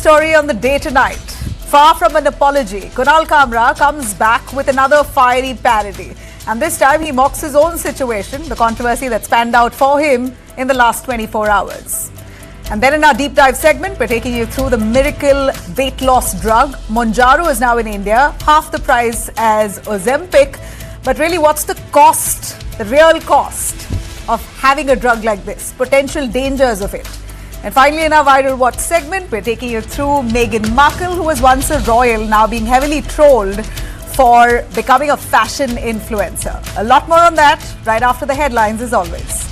story on the day tonight. Far from an apology, Kunal Kamra comes back with another fiery parody. And this time he mocks his own situation, the controversy that spanned out for him in the last 24 hours. And then in our deep dive segment, we're taking you through the miracle weight loss drug. Mounjaro is now in India, half the price as Ozempic. But really, what's the cost, the real cost of having a drug like this? Potential dangers of it. And finally, in our Viral Watch segment, we're taking you through Meghan Markle, who was once a royal, now being heavily trolled for becoming a fashion influencer. A lot more on that right after the headlines, as always.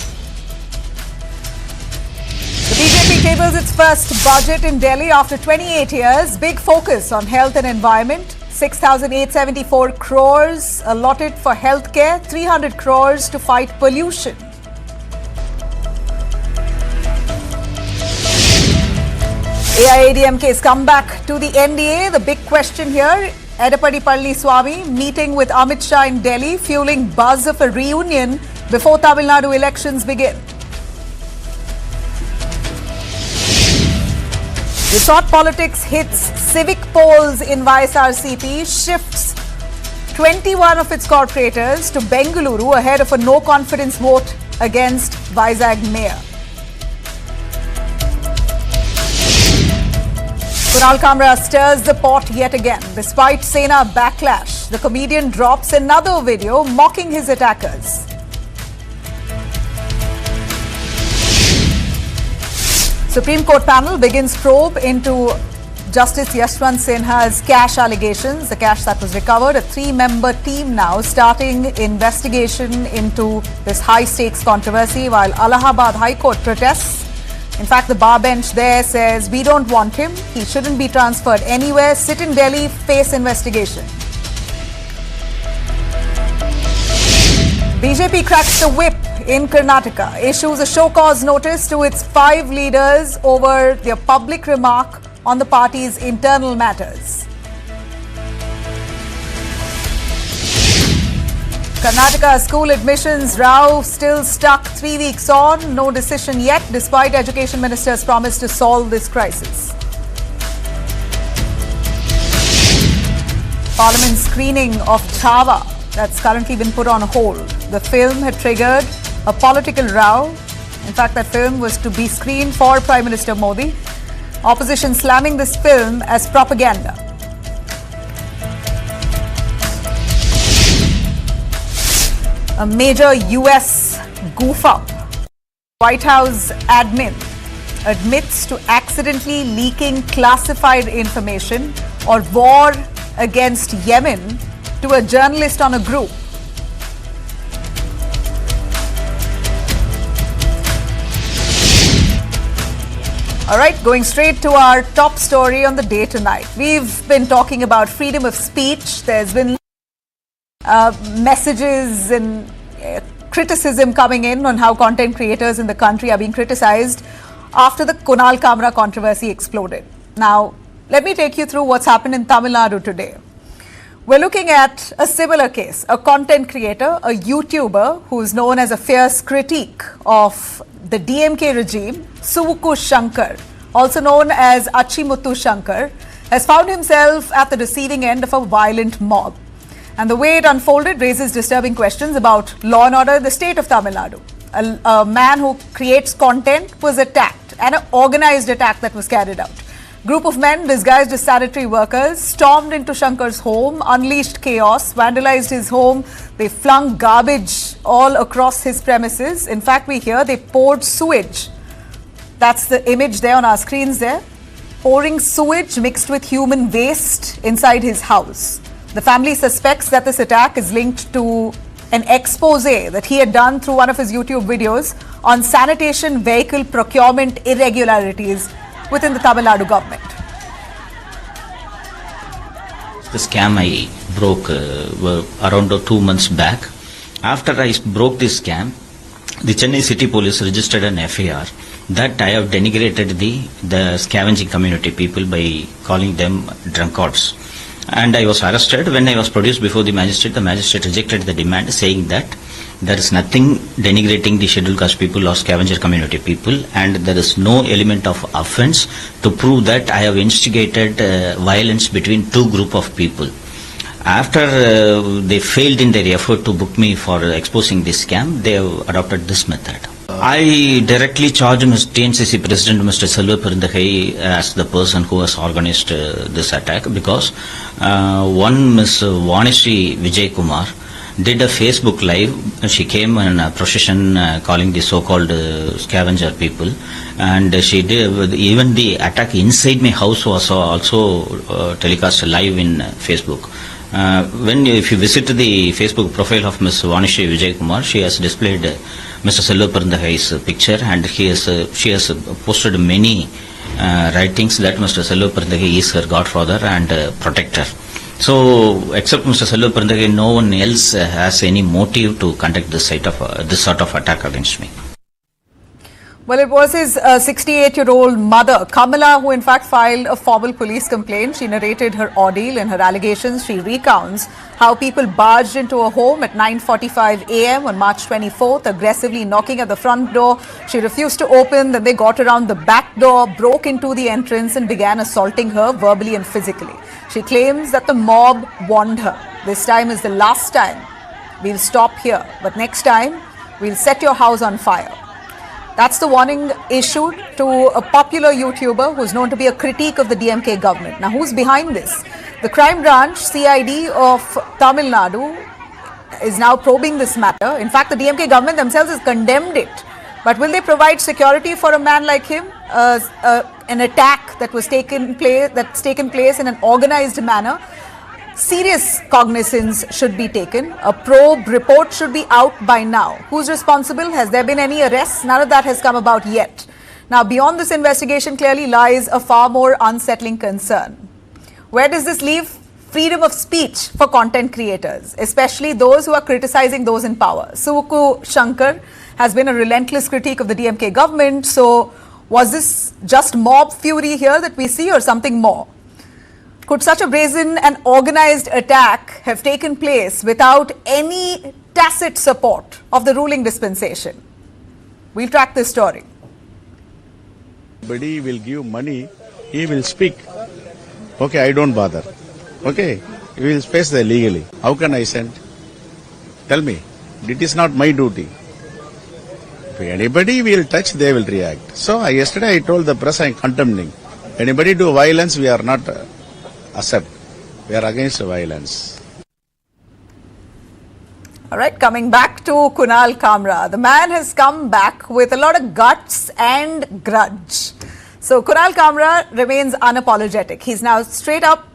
The BJP tables its first budget in Delhi after 28 years. Big focus on health and environment. 6,874 crores allotted for healthcare, 300 crores to fight pollution. AIADMK's comeback to the NDA. The big question here, Edapadi Palaniswamy meeting with Amit Shah in Delhi, fueling buzz of a reunion before Tamil Nadu elections begin. Resort politics hits civic polls in YSRCP, shifts 21 of its corporators to Bengaluru ahead of a no-confidence vote against Vizag Mayor. Kunal Kamra stirs the pot yet again. Despite Sena backlash, the comedian drops another video mocking his attackers. Supreme Court panel begins probe into Justice Yashwant Sinha's cash allegations, the cash that was recovered. A three-member team now starting investigation into this high-stakes controversy while Allahabad High Court protests. In fact, the bar bench there says, we don't want him. He shouldn't be transferred anywhere. Sit in Delhi, face investigation. BJP cracks the whip in Karnataka, issues a show-cause notice to its 5 leaders over their public remark on the party's internal matters. Karnataka school admissions row still stuck 3 weeks on. No decision yet, despite Education Minister's promise to solve this crisis. Parliament screening of Chhava that's currently been put on hold. The film had triggered a political row. In fact, that film was to be screened for Prime Minister Modi. Opposition slamming this film as propaganda. A major US goof-up. White House admin admits to accidentally leaking classified information or war against Yemen to a journalist on a group. All right, going straight to our top story on the day tonight. We've been talking about freedom of speech. There's been messages and criticism coming in on how content creators in the country are being criticized after the Kunal Kamra controversy exploded. Now, let me take you through what's happened in Tamil Nadu today. We're looking at a similar case, a content creator, a YouTuber who's known as a fierce critique of the DMK regime, Savukku Shankar, also known as Achimuthu Shankar, has found himself at the receiving end of a violent mob. And the way it unfolded raises disturbing questions about law and order in the state of Tamil Nadu. A man who creates content was attacked, and an organized attack that was carried out. Group of men disguised as sanitary workers stormed into Shankar's home, unleashed chaos, vandalized his home. They flung garbage all across his premises. In fact, we hear they poured sewage. That's the image there on our screens there. Pouring sewage mixed with human waste inside his house. The family suspects that this attack is linked to an expose that he had done through one of his YouTube videos on sanitation vehicle procurement irregularities within the Tamil Nadu government. The scam I broke around 2 months back. After I broke this scam, the Chennai City Police registered an FIR that I have denigrated the scavenging community people by calling them drunkards. And I was arrested. When I was produced before the magistrate rejected the demand, saying that There is nothing denigrating the scheduled caste people or scavenger community people, and there is no element of offense to prove that I have instigated violence between two group of people. After they failed in their effort to book me for exposing this scam, they have adopted this method. I directly charged Mr. TNCC President Mr. Selva Perundakai as the person who has organized this attack, because one Ms. Vanishri Vijay Kumar did a Facebook live. She came in a procession calling the so-called scavenger people, and she did, even the attack inside my house was also telecast live in Facebook. If you visit the Facebook profile of Ms. Vanishri Vijay Kumar, she has displayed Mr. Selva Perundakai's picture, and she has posted many writings that Mr. Selva Perundakai is her godfather and protector. So, except Mr. Selva Perundakai, no one else has any motive to conduct this sort of attack against me. Well, it was his 68-year-old mother, Kamala, who in fact filed a formal police complaint. She narrated her ordeal. In her allegations, she recounts how people barged into a home at 9:45 a.m. on March 24th, aggressively knocking at the front door. She refused to open. Then they got around the back door, broke into the entrance and began assaulting her verbally and physically. She claims that the mob warned her. This time is the last time. We'll stop here. But next time, we'll set your house on fire. That's the warning issued to a popular YouTuber who's known to be a critique of the DMK government. Now, who's behind this? The crime branch, CID of Tamil Nadu, is now probing this matter. In fact, the DMK government themselves has condemned it. But will they provide security for a man like him? An attack that's taken place in an organized manner. Serious cognizance should be taken. A probe report should be out by now. Who's responsible? Has there been any arrests? None of that has come about yet. Now, beyond this investigation clearly lies a far more unsettling concern. Where does this leave freedom of speech for content creators, especially those who are criticizing those in power? Savukku Shankar has been a relentless critique of the DMK government. So, was this just mob fury here that we see, or something more? Could such a brazen and organized attack have taken place without any tacit support of the ruling dispensation? We'll track this story. Somebody will give money, he will speak. Okay, I don't bother. Okay, he will face the legally. How can I send? Tell me. It is not my duty. If anybody will touch, they will react. So yesterday I told the press I am condemning. Anybody do violence, we are not accept. We are against violence. All right, coming back to Kunal Kamra. The man has come back with a lot of guts and grudge. So Kunal Kamra remains unapologetic. He's now straight up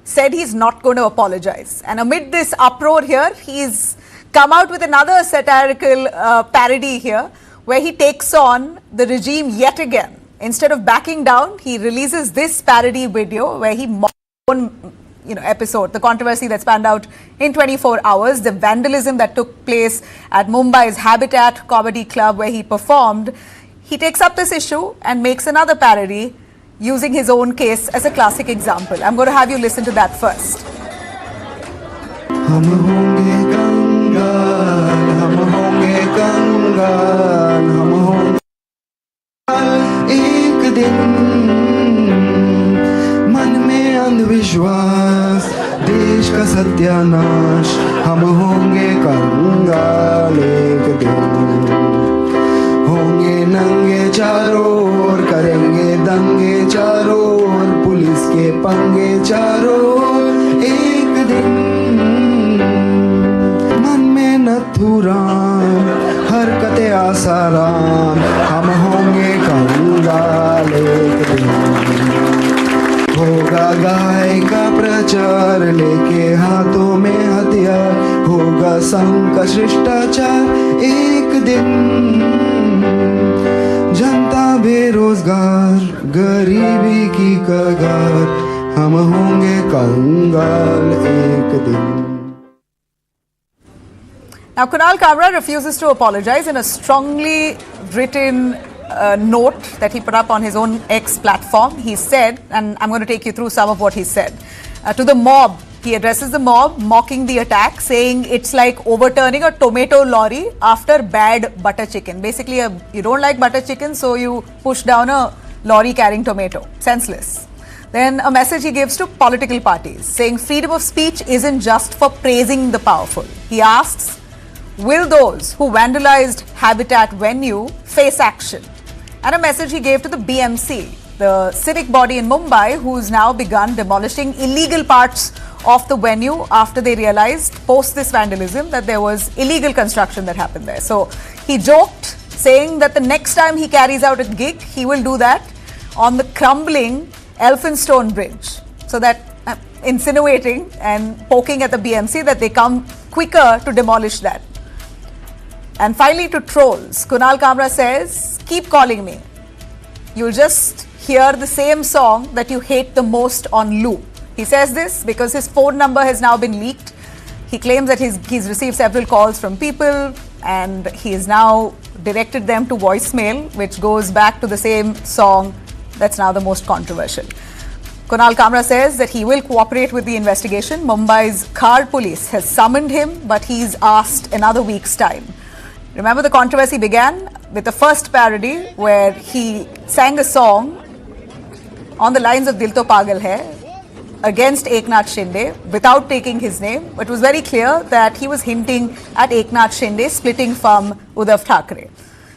said he's not going to apologize. And amid this uproar here, he's come out with another satirical parody here, where he takes on the regime yet again. Instead of backing down, he releases this parody video where he episode, the controversy that spanned out in 24 hours, the vandalism that took place at Mumbai's Habitat Comedy Club where he performed. He takes up this issue and makes another parody using his own case as a classic example. I'm going to have you listen to that first. अंधविश्वास देश का सत्यानाश हम होंगे कंगाल एक दिन होंगे नंगे चारों ओर करेंगे दंगे चारों ओर पुलिस के पंगे चारों ओर एक दिन मन में नथुराम हरकतें आसाराम हम होंगे कंगाल एक दिन होगा गाय का प्रचार लेके हाथों में हथियार होगा संघ का शिष्टाचार एक दिन जनता बेरोजगार गरीबी की कगार हम होंगे कंगाल एक दिन. Now, Kunal Kamra refuses to apologize in a strongly written note that he put up on his own X platform. He said, and I'm going to take you through some of what he said. To the mob, He addresses the mob, mocking the attack, saying it's like overturning a tomato lorry after bad butter chicken. Basically, you don't like butter chicken, so you push down a lorry carrying tomato. Senseless. Then a message he gives to political parties, saying freedom of speech isn't just for praising the powerful. He asks, will those who vandalized Habitat venue face action? And a message he gave to the BMC, the civic body in Mumbai, who's now begun demolishing illegal parts of the venue after they realized, post this vandalism, that there was illegal construction that happened there. So he joked, saying that the next time he carries out a gig, he will do that on the crumbling Elphinstone Bridge. So that insinuating and poking at the BMC that they come quicker to demolish that. And finally, to trolls, Kunal Kamra says, keep calling me. You'll just hear the same song that you hate the most on loop. He says this because his phone number has now been leaked. He claims that he's received several calls from people and he has now directed them to voicemail, which goes back to the same song that's now the most controversial. Kunal Kamra says that he will cooperate with the investigation. Mumbai's Khar police has summoned him, but he's asked another week's time. Remember, the controversy began with the first parody where he sang a song on the lines of Dil To Pagal Hai against Eknath Shinde without taking his name. It was very clear that he was hinting at Eknath Shinde splitting from Uddhav Thackeray.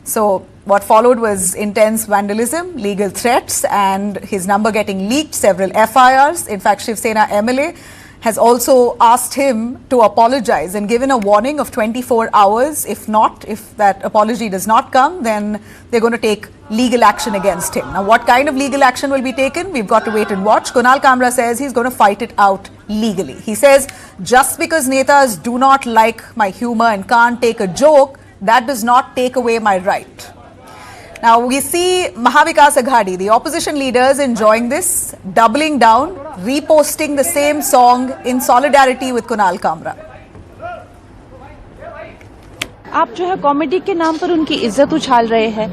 So what followed was intense vandalism, legal threats, and his number getting leaked, several FIRs. In fact, Shiv Sena MLA has also asked him to apologize and given a warning of 24 hours. If not, if that apology does not come, then they're going to take legal action against him. Now, what kind of legal action will be taken? We've got to wait and watch. Kunal Kamra says he's going to fight it out legally. He says, just because netas do not like my humor and can't take a joke, that does not take away my right. Now, we see Mahavikas Aghadi, the opposition leaders, enjoying this, doubling down, reposting the same song in solidarity with Kunal Kamra. आप जो है comedy के नाम पर उनकी इज्जत उछाल रहे हैं,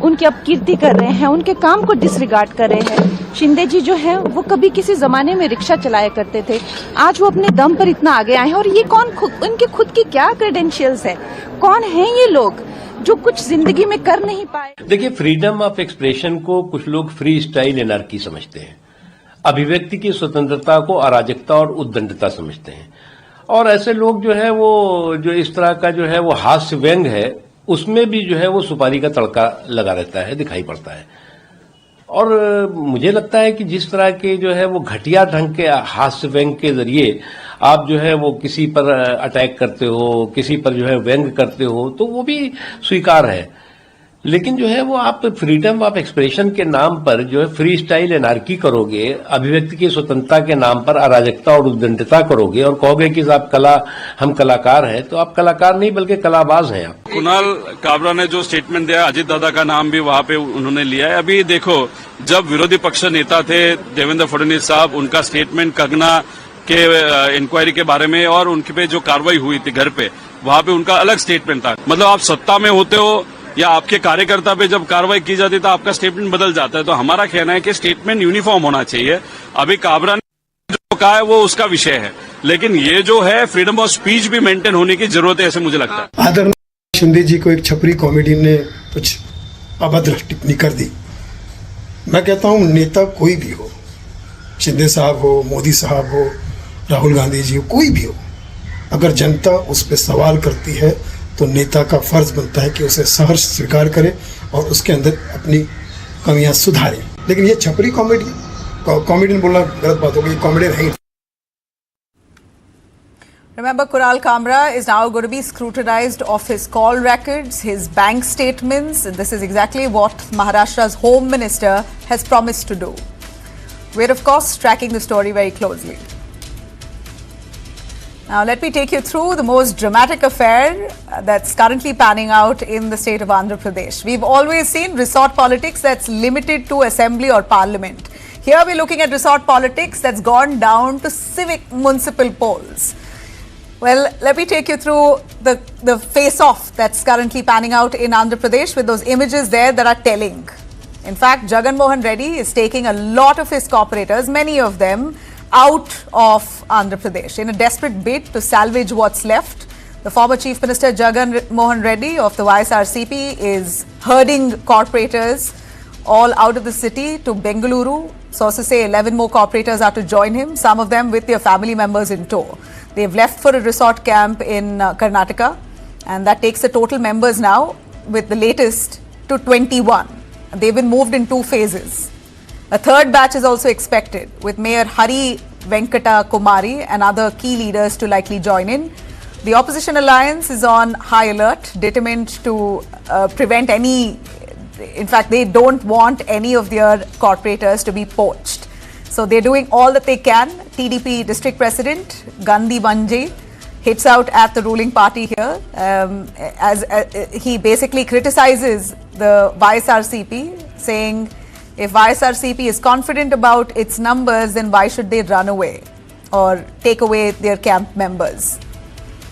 उनकी अपकीर्ति कर रहे हैं, उनके काम को डिसरिगार्ड कर रहे हैं। शिंदे जी जो है वो कभी किसी जमाने में रिक्शा चलाया करते थे, आज वो अपने दम पर इतना आगे आए हैं। और ये कौन उनके खुद की क्या क्रेडेंशियल्स है, कौन है ये लोग जो कुछ जिंदगी में कर नहीं पाए। देखिए, फ्रीडम ऑफ एक्सप्रेशन को कुछ लोग फ्री स्टाइल एनार्की समझते हैं, अभिव्यक्ति की स्वतंत्रता को अराजकता और उद्दंडता समझते हैं। और ऐसे लोग जो है वो जो इस तरह का जो है वो हास्य व्यंग है, उसमें भी जो है वो सुपारी का तड़का लगा रहता है, दिखाई पड़ता है। और मुझे लगता है कि जिस तरह के जो है वो घटिया ढंग के हास्य व्यंग के जरिए आप जो है वो किसी पर अटैक करते हो, किसी पर जो है व्यंग करते हो, तो वो भी स्वीकार है। लेकिन जो है वो आप फ्रीडम ऑफ एक्सप्रेशन के नाम पर जो है फ्री स्टाइल एनार्की करोगे, अभिव्यक्ति की स्वतंत्रता के नाम पर अराजकता और उद्दंडता करोगे और कहोगे कि आप हम कलाकार हैं, तो आप कलाकार नहीं बल्कि कलाबाज हैं आप। कुणाल कामरा ने जो स्टेटमेंट दिया, अजीत दादा का नाम भी वहां पे उन्होंने लिया है। अभी देखो, जब विरोधी पक्ष नेता थे देवेंद्र फडणवीस साहब, उनका स्टेटमेंट कंगना के इंक्वायरी के बारे में और उनके पे जो कार्रवाई हुई थी घर पे, वहां पे उनका अलग स्टेटमेंट था। मतलब आप सत्ता में होते हो या आपके कार्यकर्ता पे जब कार्रवाई की जाती है तो आपका स्टेटमेंट बदल जाता है। तो हमारा कहना है कि स्टेटमेंट यूनिफॉर्म होना चाहिए। अभी काबरा ने जो कहा है वो उसका विषय है, लेकिन ये जो है फ्रीडम ऑफ स्पीच भी मेंटेन होने की जरूरत है, ऐसे मुझे लगता है। आदरणीय शिंदे जी को एक छपरी कॉमेडी ने कुछ अभद्र टिप्पणी कर दी। मैं कहता हूं नेता कोई भी हो, शिंदे साहब हो, मोदी साहब हो, राहुल गांधी जी हो, कोई भी हो, अगर जनता उस पर सवाल करती है तो नेता का फर्ज बनता है कि उसे सहर्ष स्वीकार करे और उसके अंदर अपनी कमियां सुधारे। लेकिन ये छपरी कॉमेडियन बोलना गलत बात होगी, कॉमेडियन है। Remember, Kunal Kamra is now going to be scrutinized of his call records, his bank statements. This is exactly what Maharashtra's Home Minister has promised to do. We're, of course, tracking the story very closely. Now, let me take you through the most dramatic affair that's currently panning out in the state of Andhra Pradesh. We've always seen resort politics that's limited to assembly or parliament. Here we're looking at resort politics that's gone down to civic municipal polls. Well, let me take you through the face-off that's currently panning out in Andhra Pradesh with those images there that are telling. In fact, Jagan Mohan Reddy is taking a lot of his cooperators, many of them, out of Andhra Pradesh. In a desperate bid to salvage what's left, the former Chief Minister Jagan Mohan Reddy of the YSRCP is herding corporators all out of the city to Bengaluru. Sources say 11 more corporators are to join him, some of them with their family members in tow. They've left for a resort camp in Karnataka, and that takes the total members now, with the latest, to 21. They've been moved in 2 phases. A third batch is also expected, with Mayor Hari Venkata Kumari and other key leaders to likely join in. The opposition alliance is on high alert, determined to prevent any, in fact, they don't want any of their corporators to be poached. So they're doing all that they can. TDP District President Gandhi Banji hits out at the ruling party here as he basically criticizes the YSRCP, saying if YSRCP is confident about its numbers, then why should they run away or take away their camp members?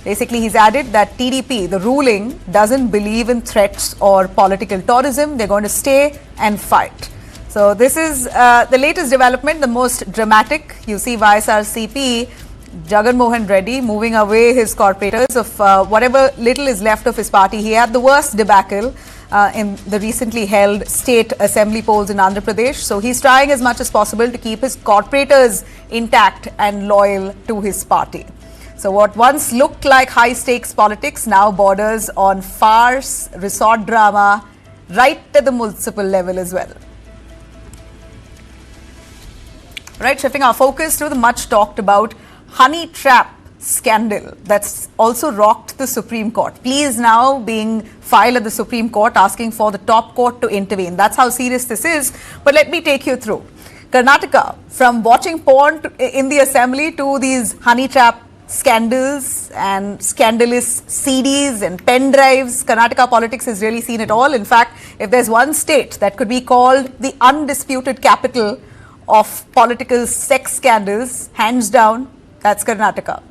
Basically, he's added that TDP, the ruling, doesn't believe in threats or political tourism. They're going to stay and fight. So this is the latest development, the most dramatic. You see YSRCP, Jagan Mohan Reddy moving away his corporators of whatever little is left of his party. He had the worst debacle in the recently held state assembly polls in Andhra Pradesh. So he's trying as much as possible to keep his corporators intact and loyal to his party. So what once looked like high-stakes politics now borders on farce, resort drama, right at the municipal level as well. Right, shifting our focus to the much talked about honey trap scandal that's also rocked the Supreme Court. Plea is now being filed at the Supreme Court asking for the top court to intervene. That's how serious this is. But let me take you through. Karnataka, from watching porn in the assembly to these honey trap scandals and scandalous CDs and pen drives, Karnataka politics has really seen it all. In fact, if there's one state that could be called the undisputed capital of political sex scandals, hands down, that's Karnataka.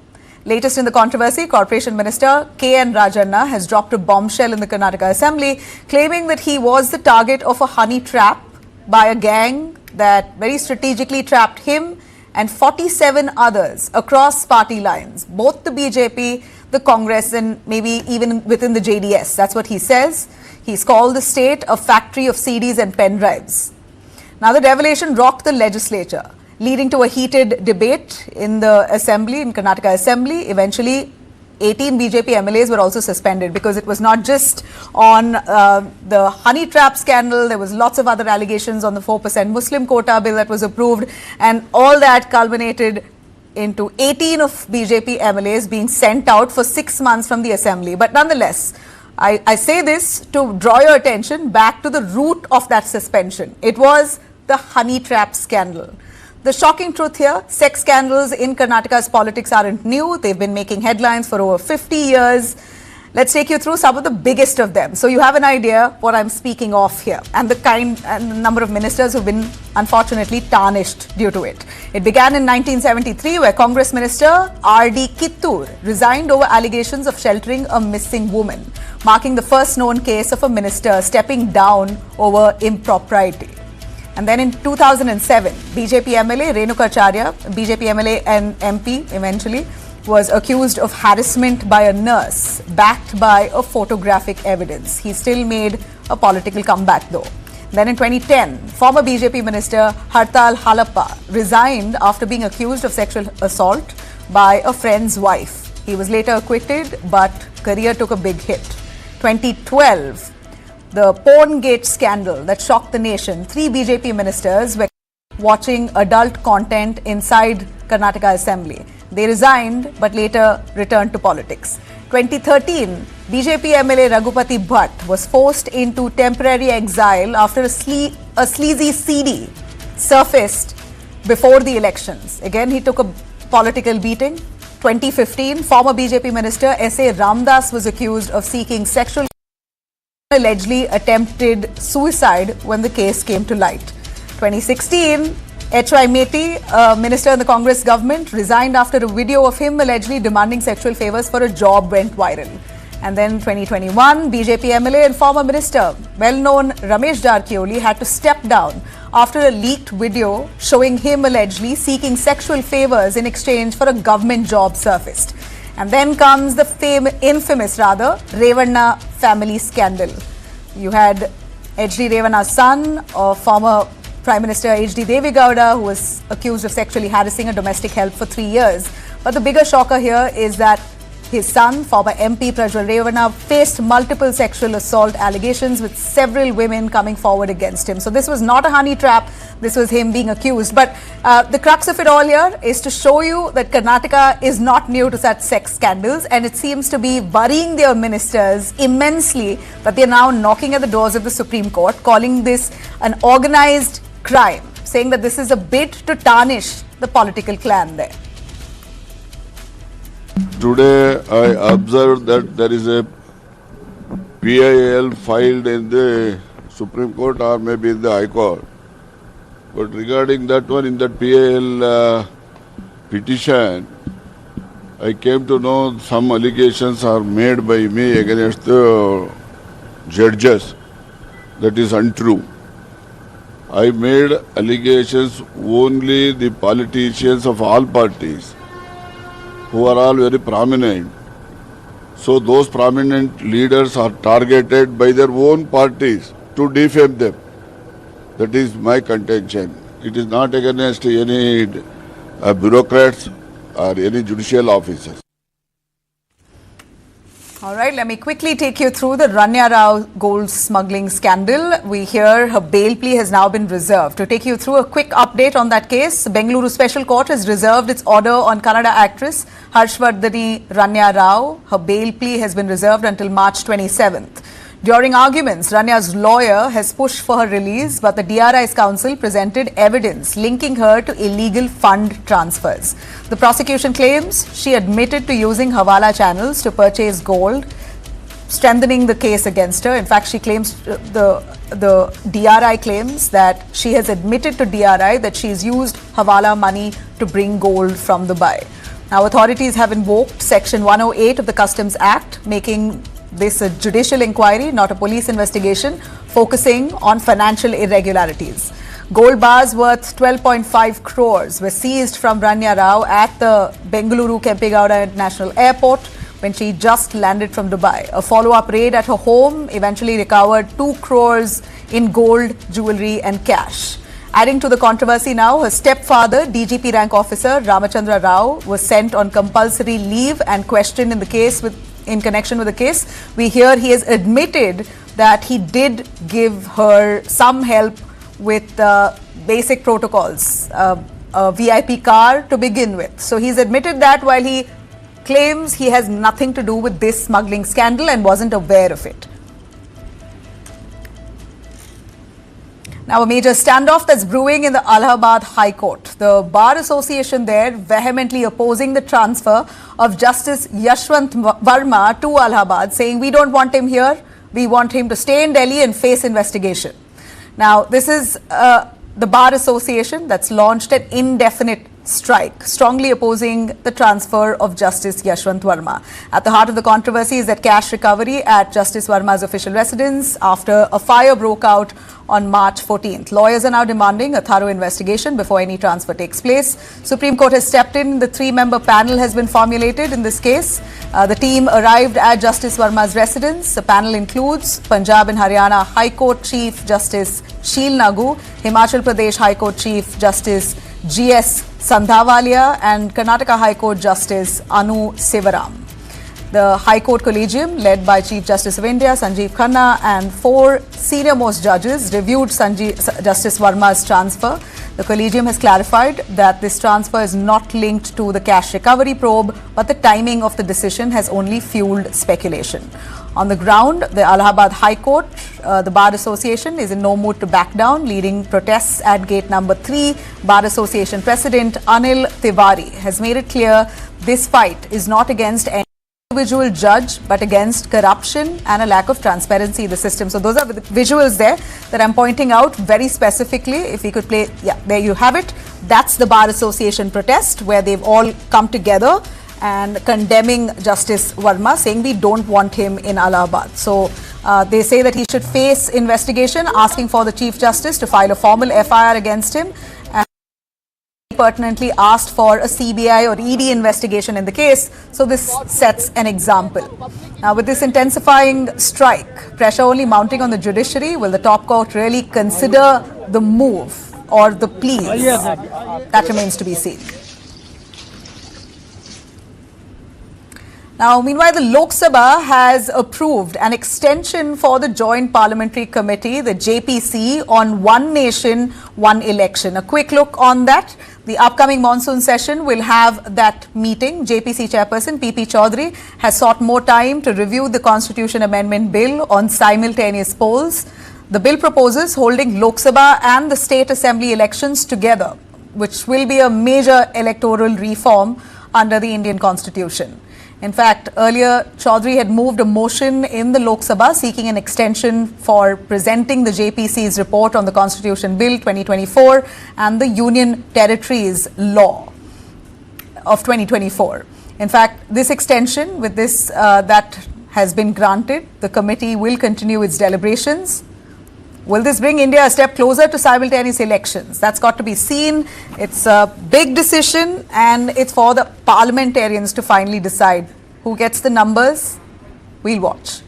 Latest in the controversy, Corporation Minister K.N. Rajanna has dropped a bombshell in the Karnataka Assembly, claiming that he was the target of a honey trap by a gang that very strategically trapped him and 47 others across party lines, both the BJP, the Congress, and maybe even within the JDS. That's what he says. He's called the state a factory of CDs and pen drives. Now, the revelation rocked the legislature, leading to a heated debate in the assembly, in Karnataka Assembly. Eventually, 18 BJP MLAs were also suspended because it was not just on the honey trap scandal. There was lots of other allegations on the 4% Muslim quota bill that was approved, and all that culminated into 18 of BJP MLAs being sent out for 6 months from the assembly. But nonetheless, I say this to draw your attention back to the root of that suspension. It was the honey trap scandal. The shocking truth here, sex scandals in Karnataka's politics aren't new. They've been making headlines for over 50 years. Let's take you through some of the biggest of them, so you have an idea what I'm speaking of here and the kind and the number of ministers who've been unfortunately tarnished due to it. It began in 1973 where Congress Minister R.D. Kittur resigned over allegations of sheltering a missing woman, marking the first known case of a minister stepping down over impropriety. And then in 2007, BJP MLA Renukacharya, BJP MLA and MP eventually, was accused of harassment by a nurse, backed by a photographic evidence. He still made a political comeback though. Then in 2010, former BJP Minister Hartal Halappa resigned after being accused of sexual assault by a friend's wife. He was later acquitted, but career took a big hit. 2012, the Porngate scandal that shocked the nation. 3 BJP ministers were watching adult content inside Karnataka Assembly. They resigned but later returned to politics. 2013, BJP MLA Raghupati Bhatt was forced into temporary exile after a sleazy CD surfaced before the elections. Again, he took a political beating. 2015, former BJP minister S.A. Ramdas was accused of seeking sexual allegedly attempted suicide when the case came to light. 2016, H.Y. Meti, a minister in the Congress government, resigned after a video of him allegedly demanding sexual favors for a job went viral. And then 2021, BJP MLA and former minister, well-known Ramesh Jarkioli, had to step down after a leaked video showing him allegedly seeking sexual favors in exchange for a government job surfaced. And then comes the infamous Revanna family scandal. You had H.D. Revanna's son, former Prime Minister H.D. Devegowda, who was accused of sexually harassing a domestic help for 3 years. But the bigger shocker here is that his son, former MP Prajwal Revanna, faced multiple sexual assault allegations with several women coming forward against him. So this was not a honey trap. This was him being accused. But the crux of it all here is to show you that Karnataka is not new to such sex scandals, and it seems to be worrying their ministers immensely that they are now knocking at the doors of the Supreme Court, calling this an organized crime, saying that this is a bid to tarnish the political clan there. Today I observed that there is a PIL filed in the Supreme Court or maybe in the High Court. But regarding that one, in that PIL petition, I came to know some allegations are made by me against the judges. That is untrue. I made allegations only the politicians of all parties, who are all very prominent. So those prominent leaders are targeted by their own parties to defame them. That is my contention. It is not against any bureaucrats or any judicial officers. All right, let me quickly take you through the Ranya Rao gold smuggling scandal. We hear her bail plea has now been reserved. To take you through a quick update on that case, Bengaluru Special Court has reserved its order on Kannada actress Harshavardhini Ranya Rao. Her bail plea has been reserved until March 27th. During arguments, Ranya's lawyer has pushed for her release, but the DRI's counsel presented evidence linking her to illegal fund transfers. The prosecution claims she admitted to using Hawala channels to purchase gold, strengthening the case against her. In fact, she claims the DRI claims that she has admitted to DRI that she's used Hawala money to bring gold from Dubai. Now, authorities have invoked Section 108 of the Customs Act, making this a judicial inquiry, not a police investigation, focusing on financial irregularities. Gold bars worth 12.5 crores were seized from Ranya Rao at the Bengaluru Kempegowda International Airport when she just landed from Dubai. A follow-up raid at her home eventually recovered 2 crores in gold, jewellery and cash. Adding to the controversy now, her stepfather, DGP rank officer Ramachandra Rao, was sent on compulsory leave and questioned in connection with the case. We hear he has admitted that he did give her some help with basic protocols, a VIP car to begin with. So he's admitted that, while he claims he has nothing to do with this smuggling scandal and wasn't aware of it. Now, a major standoff that's brewing in the Allahabad High Court. The Bar Association there vehemently opposing the transfer of Justice Yashwant Verma to Allahabad, saying we don't want him here, we want him to stay in Delhi and face investigation. Now, this is the Bar Association that's launched an indefinite strike, strongly opposing the transfer of Justice Yashwant Verma. At the heart of the controversy is that cash recovery at Justice Verma's official residence after a fire broke out on March 14th. Lawyers are now demanding a thorough investigation before any transfer takes place. Supreme Court has stepped in. The 3-member panel has been formulated in this case. The team arrived at Justice Verma's residence. The panel includes Punjab and Haryana High Court Chief Justice Sheel Nagu, Himachal Pradesh High Court Chief Justice G.S. Sandhavalia and Karnataka High Court Justice Anu Sivaram. The High Court Collegium, led by Chief Justice of India Sanjeev Khanna and 4 senior-most judges, reviewed Justice Verma's transfer. The Collegium has clarified that this transfer is not linked to the cash recovery probe, but the timing of the decision has only fueled speculation. On the ground, the Allahabad High Court, the Bar Association is in no mood to back down, leading protests at gate number 3. Bar Association President Anil Tiwari has made it clear this fight is not against any individual judge, but against corruption and a lack of transparency in the system. So those are the visuals there that I'm pointing out very specifically. If we could play, yeah, there you have it. That's the Bar Association protest, where they've all come together and condemning Justice Verma, saying we don't want him in Allahabad. So They say that he should face investigation, asking for the Chief Justice to file a formal FIR against him. And pertinently asked for a CBI or ED investigation in the case. So this sets an example. Now, with this intensifying strike, pressure only mounting on the judiciary, will the top court really consider the move or the pleas? That remains to be seen. Now, meanwhile, the Lok Sabha has approved an extension for the Joint Parliamentary Committee, the JPC, on One Nation, One Election. A quick look on that. The upcoming monsoon session will have that meeting. JPC Chairperson PP Chaudhary has sought more time to review the Constitution Amendment Bill on simultaneous polls. The bill proposes holding Lok Sabha and the State Assembly elections together, which will be a major electoral reform under the Indian Constitution. In fact, earlier, Chaudhary had moved a motion in the Lok Sabha seeking an extension for presenting the JPC's report on the Constitution Bill 2024 and the Union Territories Law of 2024. In fact, this extension with this that has been granted, the committee will continue its deliberations. Will this bring India a step closer to simultaneous elections? That's got to be seen. It's a big decision and it's for the parliamentarians to finally decide who gets the numbers. We'll watch.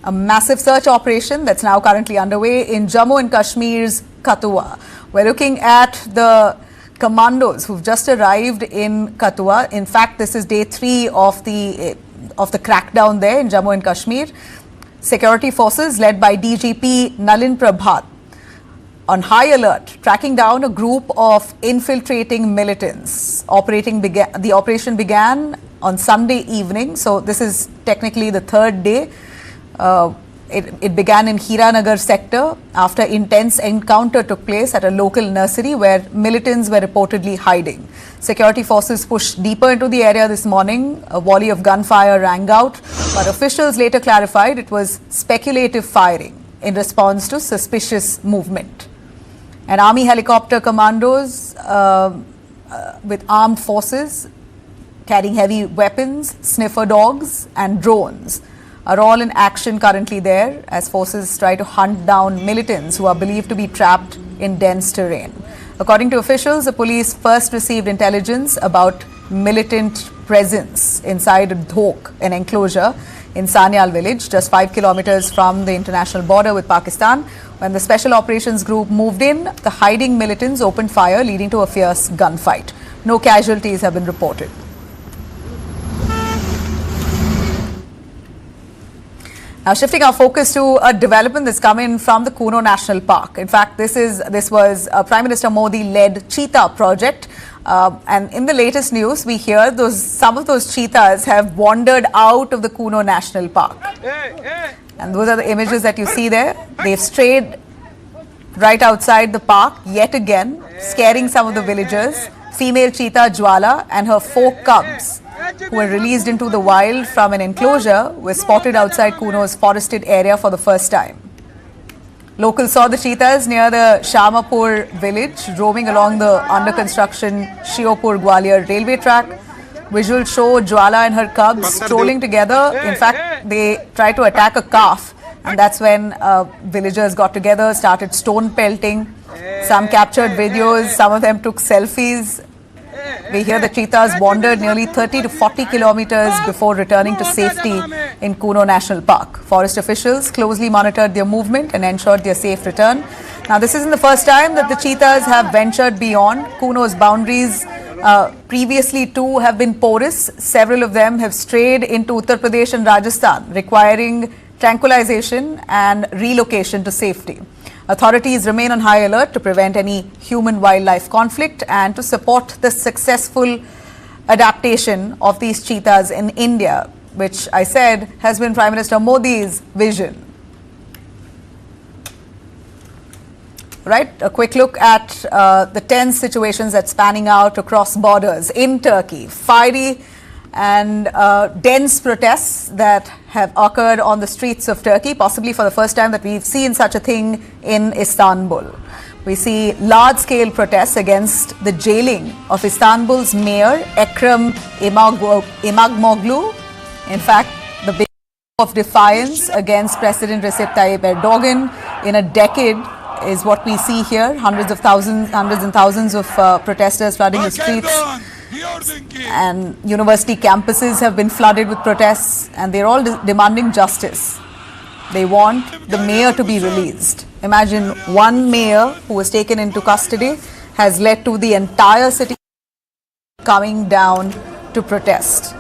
A massive search operation that's now currently underway in Jammu and Kashmir's Kathua. We're looking at the commandos who've just arrived in Kathua. In fact, this is day 3 of the crackdown there in Jammu and Kashmir. Security forces led by DGP Nalin Prabhat on high alert, tracking down a group of infiltrating militants. The operation began on Sunday evening, so this is technically the 3rd day. It began in Hiranagar sector after intense encounter took place at a local nursery where militants were reportedly hiding. Security forces pushed deeper into the area this morning. A volley of gunfire rang out, but officials later clarified it was speculative firing in response to suspicious movement. And army helicopter commandos with armed forces carrying heavy weapons, sniffer dogs and drones are all in action currently there as forces try to hunt down militants who are believed to be trapped in dense terrain. According to officials, the police first received intelligence about militant presence inside a dhok, an enclosure in Sanyal village, just 5 kilometers from the international border with Pakistan. When the Special Operations Group moved in, the hiding militants opened fire, leading to a fierce gunfight. No casualties have been reported. Now, shifting our focus to a development that's come in from the Kuno National Park. In fact, this was Prime Minister Modi-led Cheetah project. And in the latest news, we hear some of those cheetahs have wandered out of the Kuno National Park. And those are the images that you see there. They've strayed right outside the park yet again, scaring some of the villagers. Female cheetah Jwala and her 4 cubs, who were released into the wild from an enclosure, were spotted outside Kuno's forested area for the first time. Locals saw the cheetahs near the Shamapur village, roaming along the under-construction Shiopur-Gwalior railway track. Visuals show Jwala and her cubs strolling together. In fact, they tried to attack a calf, and that's when villagers got together, started stone pelting. Some captured videos, some of them took selfies. We hear the cheetahs wandered nearly 30 to 40 kilometers before returning to safety in Kuno National Park. Forest officials closely monitored their movement and ensured their safe return. Now, this isn't the first time that the cheetahs have ventured beyond Kuno's boundaries. Previously, too, have been porous. Several of them have strayed into Uttar Pradesh and Rajasthan, requiring tranquilization and relocation to safety. Authorities remain on high alert to prevent any human-wildlife conflict and to support the successful adaptation of these cheetahs in India, which I said has been Prime Minister Modi's vision. Right, a quick look at the tense situations that's spanning out across borders in Turkey. Fiery and dense protests that have occurred on the streets of Turkey, possibly for the first time that we've seen such a thing in Istanbul. We see large-scale protests against the jailing of Istanbul's mayor, Ekrem İmamoğlu. In fact, the big of defiance against President Recep Tayyip Erdogan in a decade is what we see here. Hundreds and thousands of protesters flooding the streets. And university campuses have been flooded with protests, and they're all demanding justice. They want the mayor to be released. Imagine one mayor who was taken into custody has led to the entire city coming down to protest.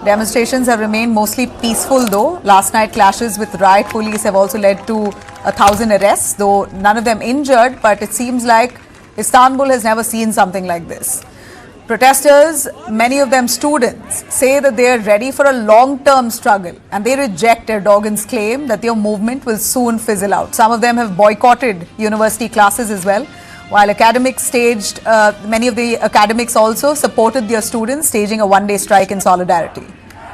Demonstrations have remained mostly peaceful though. Last night clashes with riot police have also led to 1,000 arrests, though none of them injured, but it seems like Istanbul has never seen something like this. Protesters, many of them students, say that they are ready for a long-term struggle and they reject Erdogan's claim that their movement will soon fizzle out. Some of them have boycotted university classes as well, while academics many of the academics also supported their students, staging a one-day strike in solidarity.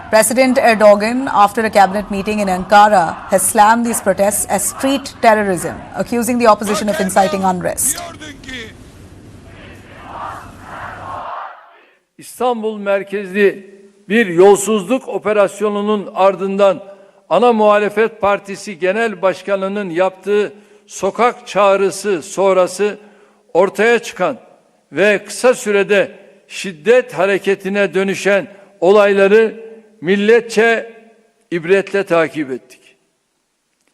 President Erdogan, after a cabinet meeting in Ankara, has slammed these protests as street terrorism, accusing the opposition of inciting unrest. İstanbul merkezli bir yolsuzluk operasyonunun ardından ana muhalefet partisi genel başkanının yaptığı sokak çağrısı sonrası ortaya çıkan ve kısa sürede şiddet hareketine dönüşen olayları milletçe ibretle takip ettik.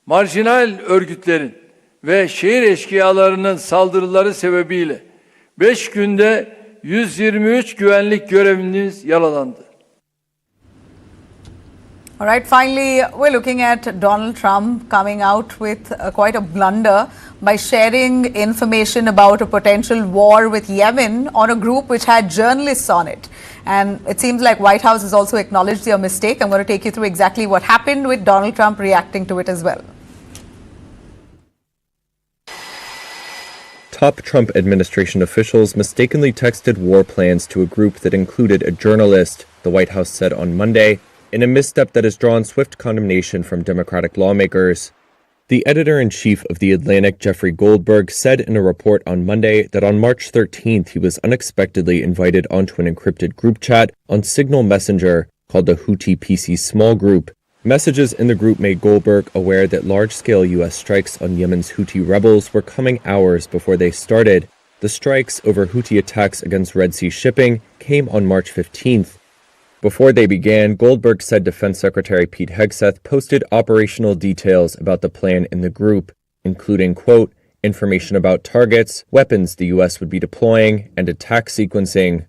Marjinal örgütlerin ve şehir eşkıyalarının saldırıları sebebiyle 5 günde 123 güvenlik görevlimiz yaralandı. All right, finally, we're looking at Donald Trump coming out with quite a blunder by sharing information about a potential war with Yemen on a group which had journalists on it. And it seems like White House has also acknowledged their mistake. I'm going to take you through exactly what happened with Donald Trump reacting to it as well. Top Trump administration officials mistakenly texted war plans to a group that included a journalist, the White House said on Monday, in a misstep that has drawn swift condemnation from Democratic lawmakers. The editor-in-chief of The Atlantic, Jeffrey Goldberg, said in a report on Monday that on March 13th he was unexpectedly invited onto an encrypted group chat on Signal Messenger called the Houthi PC Small Group. Messages in the group made Goldberg aware that large-scale U.S. strikes on Yemen's Houthi rebels were coming hours before they started. The strikes over Houthi attacks against Red Sea shipping came on March 15th. Before they began, Goldberg said Defense Secretary Pete Hegseth posted operational details about the plan in the group, including, quote, information about targets, weapons the U.S. would be deploying, and attack sequencing.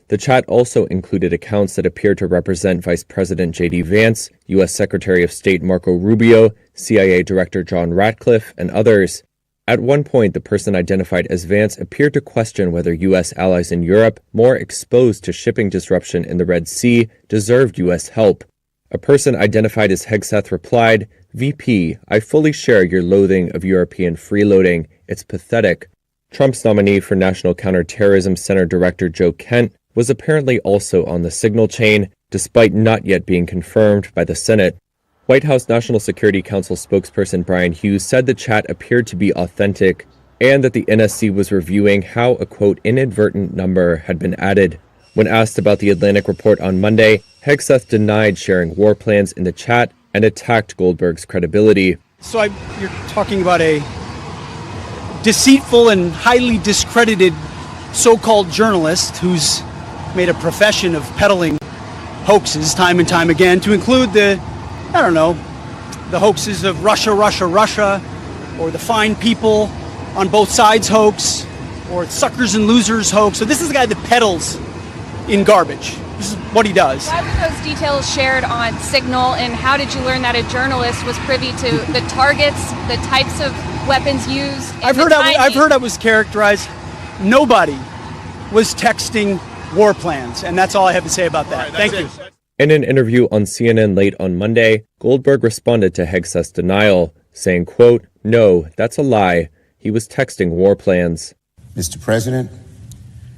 The chat also included accounts that appeared to represent Vice President J.D. Vance, U.S. Secretary of State Marco Rubio, CIA Director John Ratcliffe, and others. At one point, the person identified as Vance appeared to question whether U.S. allies in Europe, more exposed to shipping disruption in the Red Sea, deserved U.S. help. A person identified as Hegseth replied, VP, I fully share your loathing of European freeloading. It's pathetic. Trump's nominee for National Counterterrorism Center Director Joe Kent was apparently also on the signal chain, despite not yet being confirmed by the Senate. White House National Security Council spokesperson Brian Hughes said the chat appeared to be authentic and that the NSC was reviewing how a, quote, inadvertent number had been added. When asked about the Atlantic report on Monday, Hegseth denied sharing war plans in the chat and attacked Goldberg's credibility. So you're talking about a deceitful and highly discredited so-called journalist who's made a profession of peddling hoaxes time and time again, to include the hoaxes of Russia, or the fine people on both sides hoax, or suckers and losers hoax. So this is the guy that peddles in garbage. This is what he does. Why were those details shared on Signal, and how did you learn that a journalist was privy to the targets, the types of weapons used? I've heard I was characterized. Nobody was texting war plans, and that's all I have to say about that. Thank you. In an interview on CNN late on Monday, Goldberg responded to Hegseth's denial, saying, quote, no, that's a lie. He was texting war plans. Mr. President,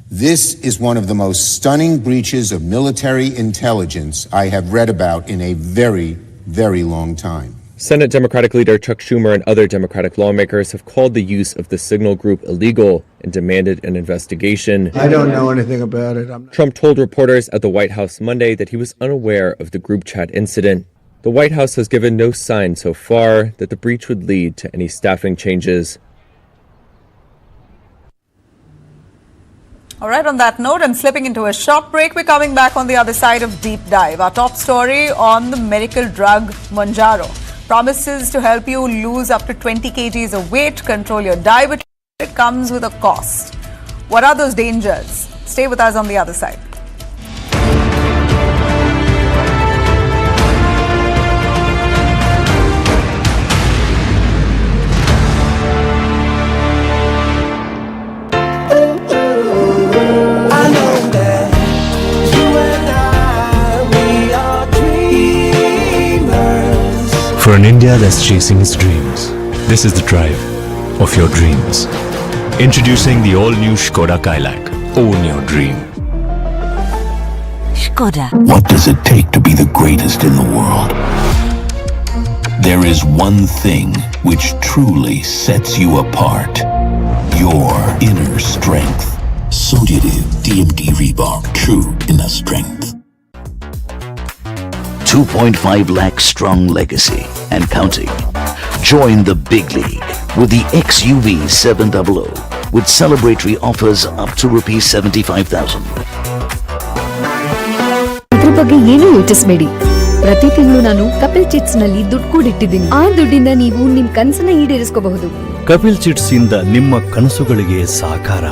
this is one of the most stunning breaches of military intelligence I have read about in a very, very long time. Senate Democratic leader Chuck Schumer and other Democratic lawmakers have called the use of the signal group illegal and demanded an investigation. I don't know anything about it. Trump told reporters at the White House Monday that he was unaware of the group chat incident. The White House has given no sign so far that the breach would lead to any staffing changes. All right, on that note, and slipping into a short break, we're coming back on the other side of Deep Dive. Our top story on the miracle drug Mounjaro promises to help you lose up to 20 kgs of weight, control your diabetes. It comes with a cost. What are those dangers? Stay with us on the other side. For an India that's chasing its dreams, this is the drive of your dreams. Introducing the all-new Skoda Kailak. Own your dream. Skoda. What does it take to be the greatest in the world? There is one thing which truly sets you apart. Your inner strength. Sodium DMD Rebar. True inner strength. 2.5 lakh strong legacy and counting. Join the big league with the XUV 700 with celebratory offers up to rupees 75,000. ಇದ್ರ ಬಗ್ಗೆ ಏನು ಯೋಚಿಸಬೇಡಿ. ಪ್ರತಿ ತಿಂಗಳು ನಾನು Kapil chits ನಲ್ಲಿ ದುಡ್ಡು ಕೂಡಿಟ್ಟಿದ್ದೀನಿ. ಆ ದುಡ್ಡಿಂದ ನೀವು ನಿಮ್ಮ ಕನಸನ್ನ ಈಡೇರಿಸಬಹುದು. ಕಪಿಲ್ ಚಿಟ್ಸ್ ಇಂದ ನಿಮ್ಮ ಕನಸುಗಳಿಗೆ ಸಾಕಾರ.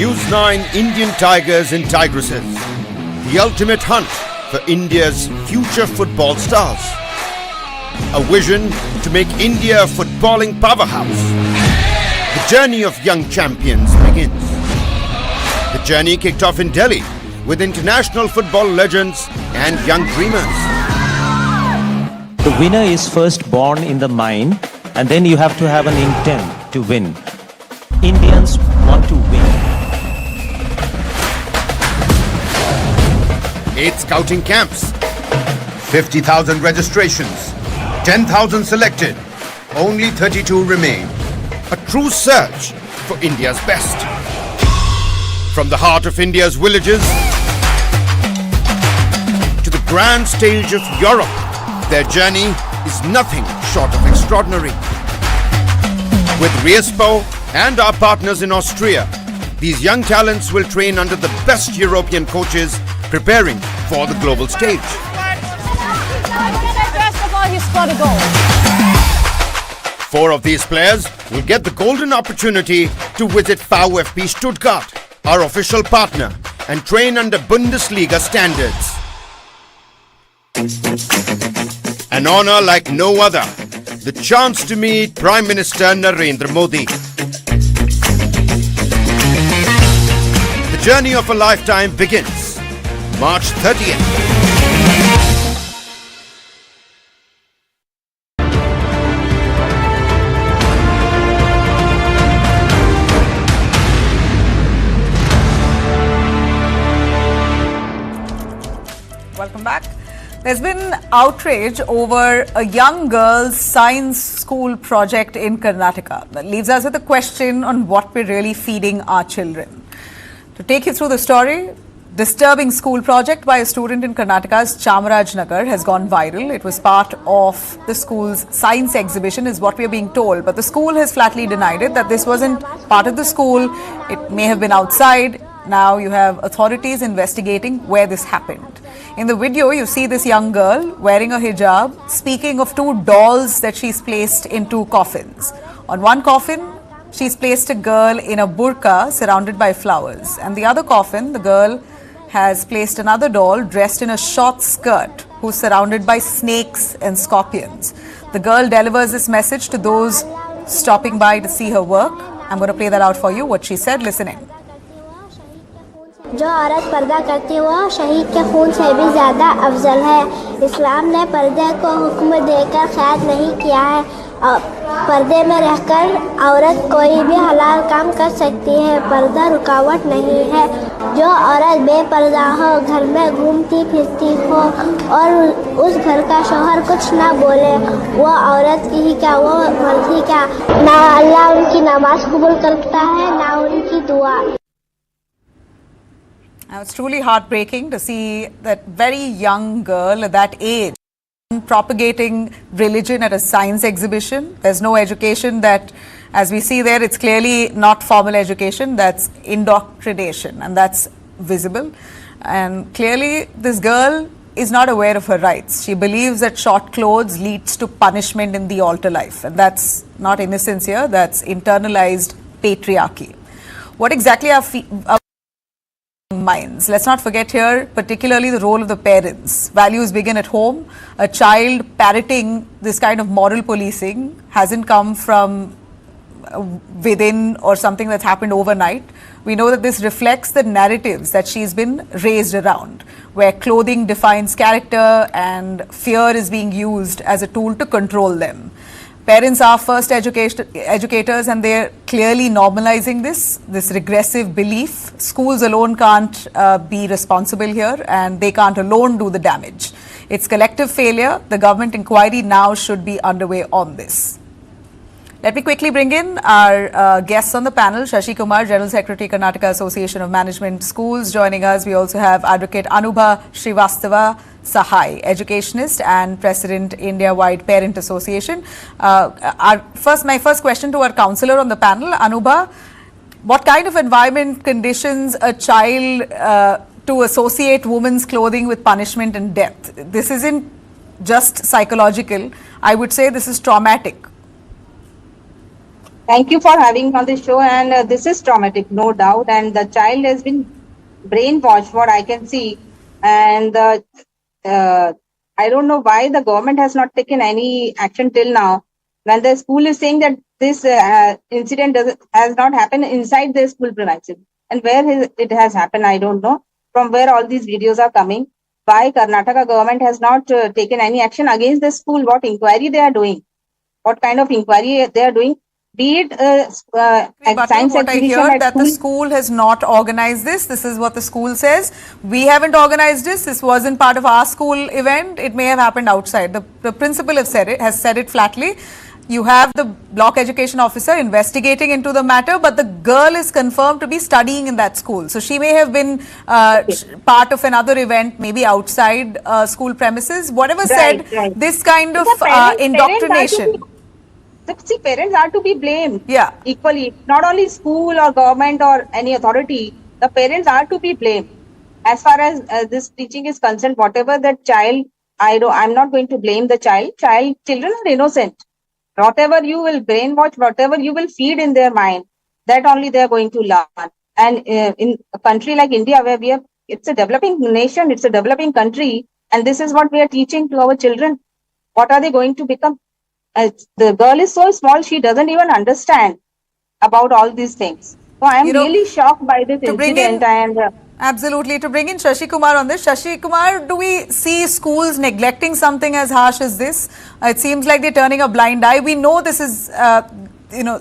News9 Indian Tigers and Tigresses. The ultimate hunt for India's future football stars. A vision to make India a footballing powerhouse. The journey of young champions begins. The journey kicked off in Delhi with international football legends and young dreamers. The winner is first born in the mind, and then you have to have an intent to win. Indians want to win. 8 scouting camps, 50,000 registrations, 10,000 selected, only 32 remain. A true search for India's best. From the heart of India's villages to the grand stage of Europe, their journey is nothing short of extraordinary. With Riespo and our partners in Austria, these young talents will train under the best European coaches, preparing for the global stage. First of all, he scored a goal. 4 of these players will get the golden opportunity to visit VfB Stuttgart, our official partner, and train under Bundesliga standards. An honor like no other, the chance to meet Prime Minister Narendra Modi. The journey of a lifetime begins March 30th. Welcome back. There's been outrage over a young girl's science school project in Karnataka. That leaves us with a question on what we're really feeding our children. To take you through the story, disturbing school project by a student in Karnataka's Chamarajnagar has gone viral. It was part of the school's science exhibition is what we are being told. But the school has flatly denied it, that this wasn't part of the school. It may have been outside. Now you have authorities investigating where this happened. In the video, you see this young girl wearing a hijab, speaking of 2 dolls that she's placed in 2 coffins. On one coffin, she's placed a girl in a burqa surrounded by flowers. And the other coffin, the girl has placed another doll dressed in a short skirt who's surrounded by snakes and scorpions. The girl delivers this message to those stopping by to see her work. I'm going to play that out for you, what she said. Listen in. जो औरत पर्दा करती है वो शहीद के खून से भी ज़्यादा अफजल है। इस्लाम ने पर्दे को हुक्म देकर क़ैद नहीं किया है। पर्दे में रहकर औरत कोई भी हलाल काम कर सकती है। पर्दा रुकावट नहीं है। जो औरत बेपर्दा हो, घर में घूमती फिरती हो और उस घर का शौहर कुछ ना बोले, वो औरत की ही क्या, वो मर्द ही क्या। ना अल्लाह उनकी नमाज कबूल करता है, ना उनकी दुआ। Now, it's truly heartbreaking to see that very young girl at that age propagating religion at a science exhibition. There's no education that, as we see there, it's clearly not formal education, that's indoctrination, and that's visible. And clearly this girl is not aware of her rights. She believes that short clothes leads to punishment in the altar life, and that's not innocence here, that's internalized patriarchy. What exactly are minds? Let's not forget here particularly the role of the parents. Values begin at home. A child parroting this kind of moral policing hasn't come from within or something that's happened overnight. We know that this reflects the narratives that she's been raised around, where clothing defines character and fear is being used as a tool to control them. Parents are first educators, and they're clearly normalizing this regressive belief. Schools alone can't be responsible here, and they can't alone do the damage. It's collective failure. The government inquiry now should be underway on this. Let me quickly bring in our guests on the panel. Shashi Kumar, General Secretary, Karnataka Association of Management Schools, joining us. We also have Advocate Anubha Srivastava Sahai, educationist and President, India-wide Parent Association. My first question to our counsellor on the panel, Anubha, what kind of environment conditions a child to associate women's clothing with punishment and death? This isn't just psychological. I would say this is traumatic. Thank you for having me on the show, and this is traumatic, no doubt, and the child has been brainwashed, what I can see, and I don't know why the government has not taken any action till now, when the school is saying that this incident has not happened inside the school premises, and where it has happened, I don't know, from where all these videos are coming. Why Karnataka government has not taken any action against the school, what inquiry they are doing, what kind of inquiry they are doing. Be it science what I hear that the school has not organized this. This is what the school says. We haven't organized this. This wasn't part of our school event. It may have happened outside. The principal has said it flatly. You have the block education officer investigating into the matter, but the girl is confirmed to be studying in that school. So she may have been part of another event, maybe outside school premises. Whatever said, this kind of indoctrination. See, parents are to be blamed. Yeah. Equally, not only school or government or any authority, the parents are to be blamed. As far as this teaching is concerned, whatever that child, I'm not going to blame the child. Children are innocent. Whatever you will brainwash, whatever you will feed in their mind, that only they are going to learn. And in a country like India, where it's a developing nation, it's a developing country, and this is what we are teaching to our children. What are they going to become? The girl is so small, she doesn't even understand about all these things. So I am really shocked by this incident. Absolutely. To bring in Shashi Kumar on this. Shashi Kumar, do we see schools neglecting something as harsh as this? It seems like they're turning a blind eye. We know this is,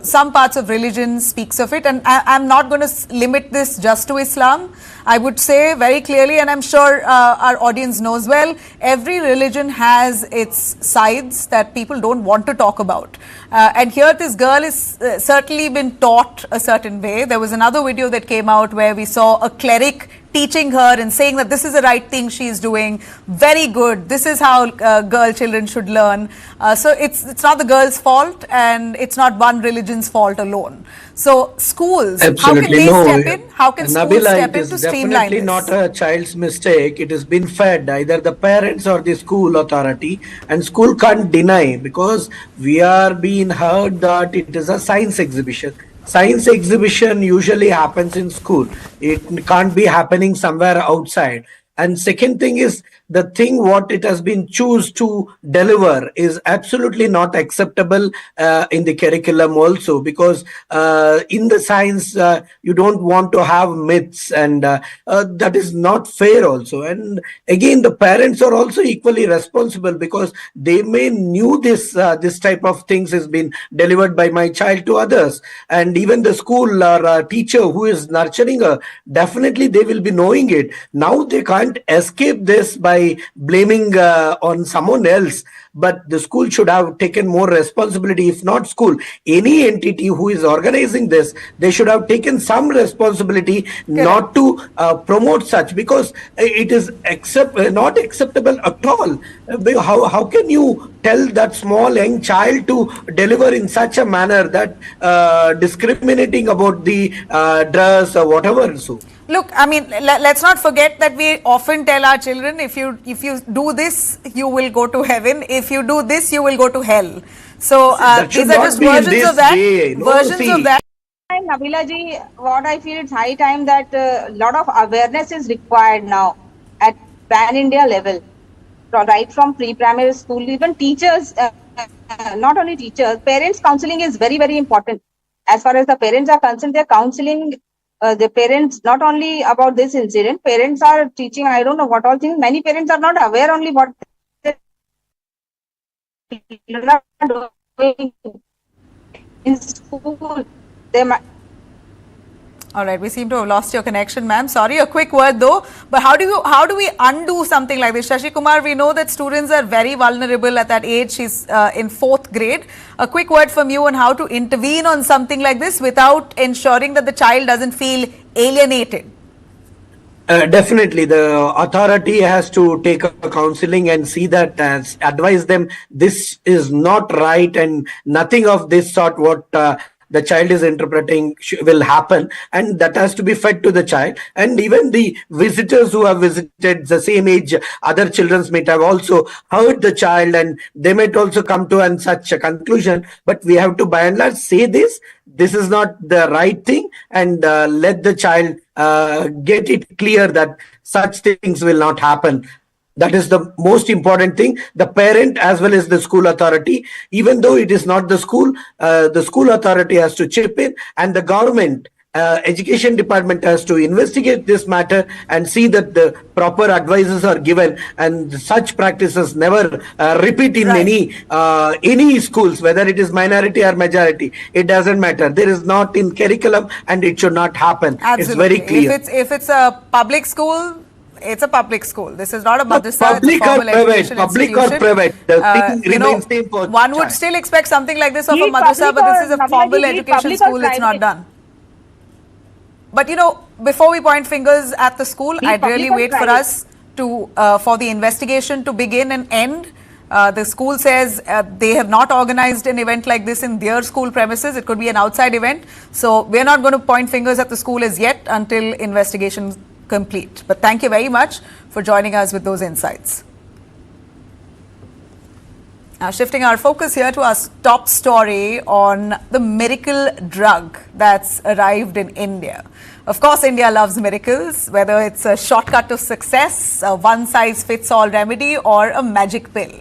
some parts of religion speaks of it, and I'm not going to limit this just to Islam. I would say very clearly, and I'm sure our audience knows well, every religion has its sides that people don't want to talk about. And here this girl is certainly been taught a certain way. There was another video that came out where we saw a cleric teaching her and saying that this is the right thing she's doing. Very good. This is how girl children should learn. So it's not the girl's fault, and it's not one religion's fault alone. So schools, how can they step in? How can schools Nabila, step in it to is streamline definitely this? not a child's mistake. It has been fed either the parents or the school authority, and school can't deny, because we are being heard that it is a science exhibition. Science exhibition usually happens in school. It can't be happening somewhere outside. And second thing is, the thing what it has been choose to deliver is absolutely not acceptable in the curriculum also, because in the science you don't want to have myths, and that is not fair also. And again, the parents are also equally responsible, because they may knew this this type of things has been delivered by my child to others, and even the school or teacher who is nurturing her, definitely they will be knowing it. Now they can't escape this by blaming on someone else, but the school should have taken more responsibility. If not school, any entity who is organizing this, they should have taken some responsibility not to promote such, because it is not acceptable at all. How can you tell that small young child to deliver in such a manner that discriminating about the dress or whatever? So look, I mean, let's not forget that we often tell our children, if you do this, you will go to heaven. If you do this, you will go to hell. So these are just versions of that. Versions of that. Nabila ji, what I feel, it's high time that a lot of awareness is required now at pan-India level, right from pre-primary school, even teachers, not only teachers, parents counseling is very, very important. As far as the parents are concerned, they're counseling the parents not only about this incident. Parents are teaching, I don't know what all things. Many parents are not aware only what children are doing in school. They might. All right, we seem to have lost your connection, ma'am. Sorry, a quick word though. But how do we undo something like this? Shashi Kumar, we know that students are very vulnerable at that age. She's in 4th grade. A quick word from you on how to intervene on something like this without ensuring that the child doesn't feel alienated. Definitely, the authority has to take a counseling and see that, advise them this is not right, and nothing of this sort what the child is interpreting will happen, and that has to be fed to the child. And even the visitors who have visited the same age, other children might have also heard the child, and they might also come to such a conclusion. But we have to by and large say this is not the right thing, and let the child get it clear that such things will not happen. That is the most important thing. The parent as well as the school authority, even though it is not the school authority has to chip in, and the government education department has to investigate this matter and see that the proper advices are given, and such practices never repeat in any schools, whether it is minority or majority. It doesn't matter. There is not in curriculum, and it should not happen. Absolutely. It's very clear. If it's a public school, it's a public school. This is not a madrasa. Public or private, public or private. The thing remains same for one would still expect something like this of a madrasa, but this is a formal education school. It's not done. But before we point fingers at the school, I'd really wait for us to for the investigation to begin and end. The school says they have not organized an event like this in their school premises. It could be an outside event. So we're not going to point fingers at the school as yet until investigation complete. But thank you very much for joining us with those insights. Now shifting our focus here to our top story on the miracle drug that's arrived in India. Of course, India loves miracles, whether it's a shortcut to success, a one-size-fits-all remedy, or a magic pill.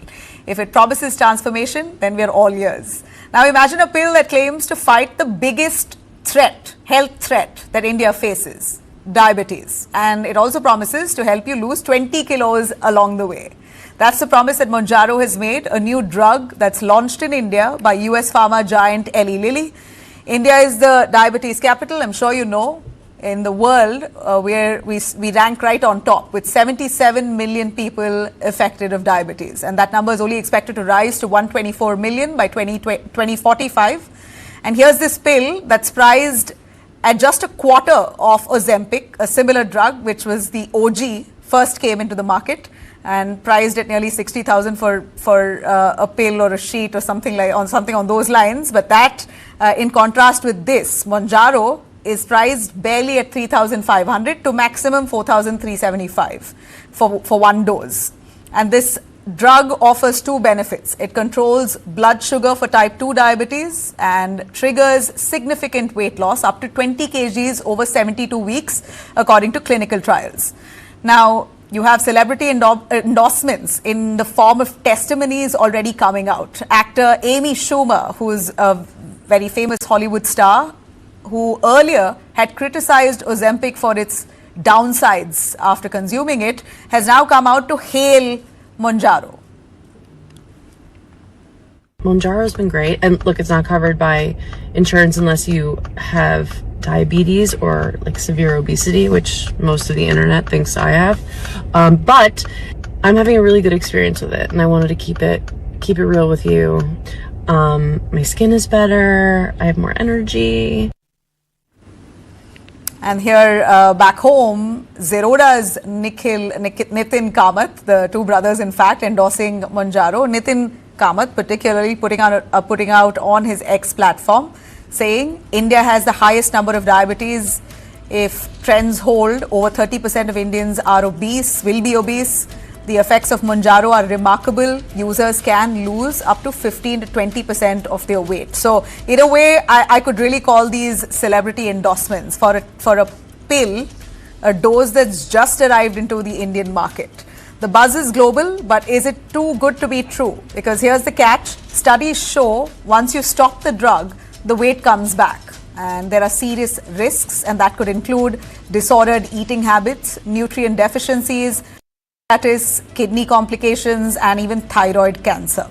If it promises transformation, then we're all ears. Now imagine a pill that claims to fight the biggest threat, health threat that India faces, diabetes. And it also promises to help you lose 20 kilos along the way. That's the promise that Mounjaro has made, a new drug that's launched in India by US pharma giant Eli Lilly. India is the diabetes capital, I'm sure you know, in the world, where we rank right on top with 77 million people affected of diabetes. And that number is only expected to rise to 124 million by 2045. And here's this pill that's priced at just a quarter of Ozempic, a similar drug, which was the OG, first came into the market and priced at nearly 60,000 for a pill or a sheet or something on those lines. But that, in contrast with this, Mounjaro is priced barely at 3,500 to maximum 4,375 for one dose. And this drug offers two benefits. It controls blood sugar for type 2 diabetes and triggers significant weight loss up to 20 kgs over 72 weeks, according to clinical trials. Now, you have celebrity endorsements in the form of testimonies already coming out. Actor Amy Schumer, who is a very famous Hollywood star, who earlier had criticized Ozempic for its downsides after consuming it, has now come out to hail Mounjaro. Mounjaro has been great. And look, it's not covered by insurance unless you have diabetes or like severe obesity, which most of the internet thinks I have. But I'm having a really good experience with it, and I wanted to keep it real with you. My skin is better. I have more energy. And here back home, Zeroda's Nitin Kamath, the two brothers in fact, endorsing Mounjaro. Nitin Kamath particularly putting out on his X platform, saying India has the highest number of diabetes. If trends hold, over 30% of Indians are obese, will be obese. The effects of Mounjaro are remarkable. Users can lose up to 15 to 20% of their weight. So in a way, I could really call these celebrity endorsements for a pill, a dose that's just arrived into the Indian market. The buzz is global, but is it too good to be true? Because here's the catch. Studies show once you stop the drug, the weight comes back. And there are serious risks, and that could include disordered eating habits, nutrient deficiencies, that is, kidney complications, and even thyroid cancer.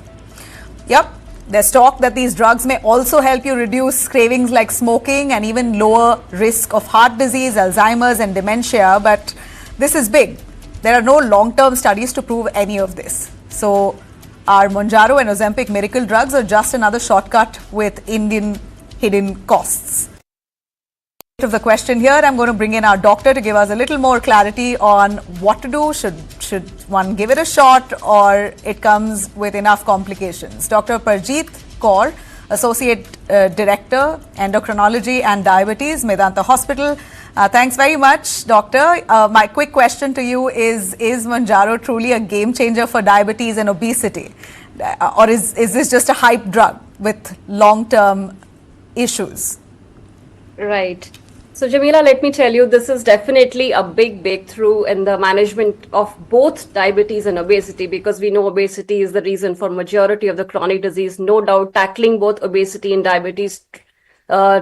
Yep, there's talk that these drugs may also help you reduce cravings like smoking and even lower risk of heart disease, Alzheimer's, and dementia. But this is big. There are no long-term studies to prove any of this. So are Mounjaro and Ozempic miracle drugs or just another shortcut with Indian hidden costs? Of the question here, I'm going to bring in our doctor to give us a little more clarity on what to do. Should one give it a shot, or it comes with enough complications? Dr. Parjeet Kaur, Associate Director, Endocrinology and Diabetes, Medanta Hospital. Thanks very much, Doctor. My quick question to you is Mounjaro truly a game changer for diabetes and obesity? Or is this just a hype drug with long-term issues? Right. So Jamila, let me tell you, this is definitely a big breakthrough in the management of both diabetes and obesity, because we know obesity is the reason for majority of the chronic disease. No doubt, tackling both obesity and diabetes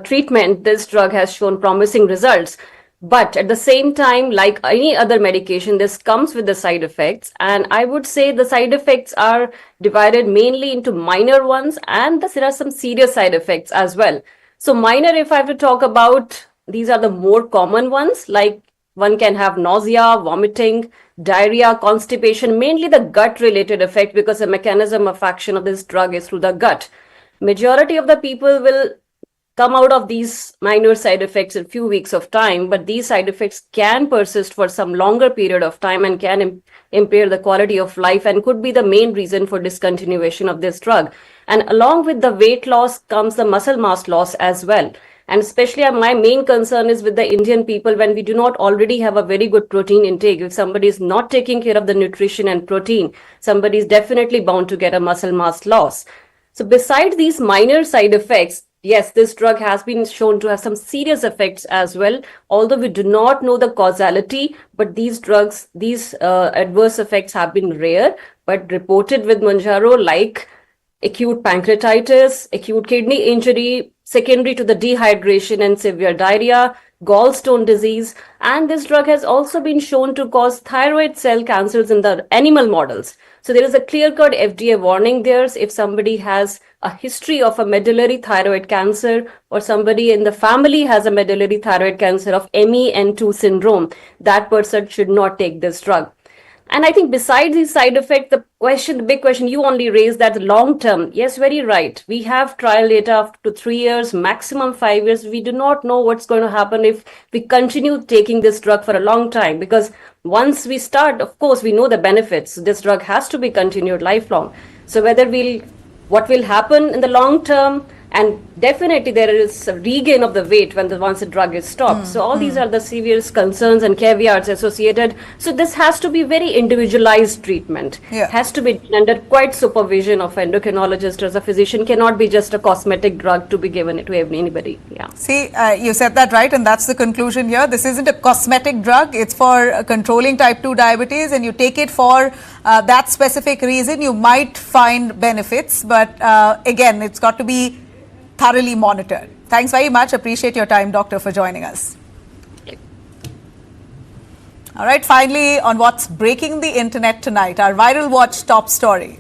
treatment, this drug has shown promising results. But at the same time, like any other medication, this comes with the side effects. And I would say the side effects are divided mainly into minor ones, and there are some serious side effects as well. So minor, if I have to talk about, these are the more common ones, like one can have nausea, vomiting, diarrhea, constipation, mainly the gut-related effect, because the mechanism of action of this drug is through the gut. Majority of the people will come out of these minor side effects in a few weeks of time, but these side effects can persist for some longer period of time and can impair the quality of life and could be the main reason for discontinuation of this drug. And along with the weight loss comes the muscle mass loss as well. And especially my main concern is with the Indian people, when we do not already have a very good protein intake. If somebody is not taking care of the nutrition and protein, somebody is definitely bound to get a muscle mass loss. So besides these minor side effects, yes, this drug has been shown to have some serious effects as well. Although we do not know the causality, but these drugs, these adverse effects have been rare, but reported with Mounjaro, like acute pancreatitis, acute kidney injury, secondary to the dehydration and severe diarrhea, gallstone disease. And this drug has also been shown to cause thyroid cell cancers in the animal models. So there is a clear-cut FDA warning there. If somebody has a history of a medullary thyroid cancer, or somebody in the family has a medullary thyroid cancer of MEN2 syndrome, that person should not take this drug. And I think besides these side effects, the big question you only raised, that long term, yes, very right. We have trial data up to 3 years, maximum 5 years. We do not know what's going to happen if we continue taking this drug for a long time, because once we start, of course, we know the benefits. This drug has to be continued lifelong. So what will happen in the long term, and definitely there is a regain of the weight once the drug is stopped. So all these are the serious concerns and caveats associated. So this has to be very individualized treatment. Has to be under quite supervision of endocrinologist or a physician. Cannot be just a cosmetic drug to be given to anybody. Yeah. See, you said that right, and that's the conclusion here. This isn't a cosmetic drug. It's for controlling type 2 diabetes, and you take it for that specific reason. You might find benefits, but again, it's got to be thoroughly monitored. Thanks very much. Appreciate your time, Doctor, for joining us. All right, finally, on what's breaking the internet tonight, our Viral Watch top story.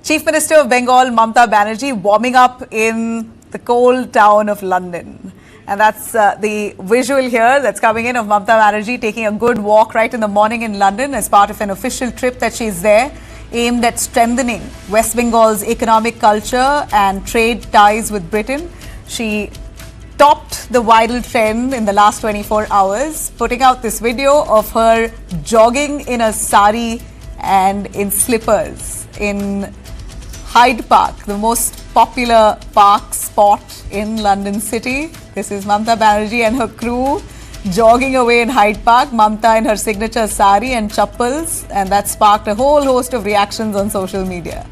Chief Minister of Bengal, Mamata Banerjee, warming up in the cold town of London. And that's the visual here that's coming in of Mamata Banerjee taking a good walk right in the morning in London as part of an official trip that she's there, aimed at strengthening West Bengal's economic culture and trade ties with Britain. She topped the viral trend in the last 24 hours, putting out this video of her jogging in a sari and in slippers in Hyde Park, the most popular park spot in London City. This is Mamata Banerjee and her crew jogging away in Hyde Park, Mamata in her signature sari and chappals, and that sparked a whole host of reactions on social media.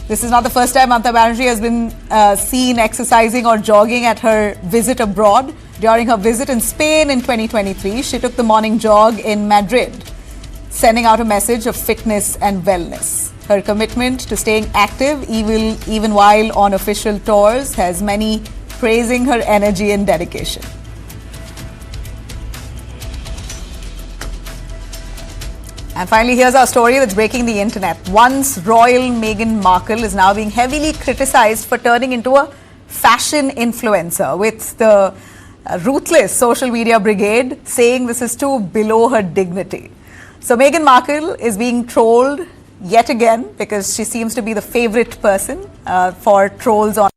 This is not the first time Mamata Banerjee has been seen exercising or jogging at her visit abroad. During her visit in Spain in 2023, she took the morning jog in Madrid, sending out a message of fitness and wellness. Her commitment to staying active even while on official tours has many praising her energy and dedication. And finally, here's our story that's breaking the internet. Once royal Meghan Markle is now being heavily criticized for turning into a fashion influencer, with the ruthless social media brigade saying this is too below her dignity. So Meghan Markle is being trolled yet again because she seems to be the favorite person for trolls on,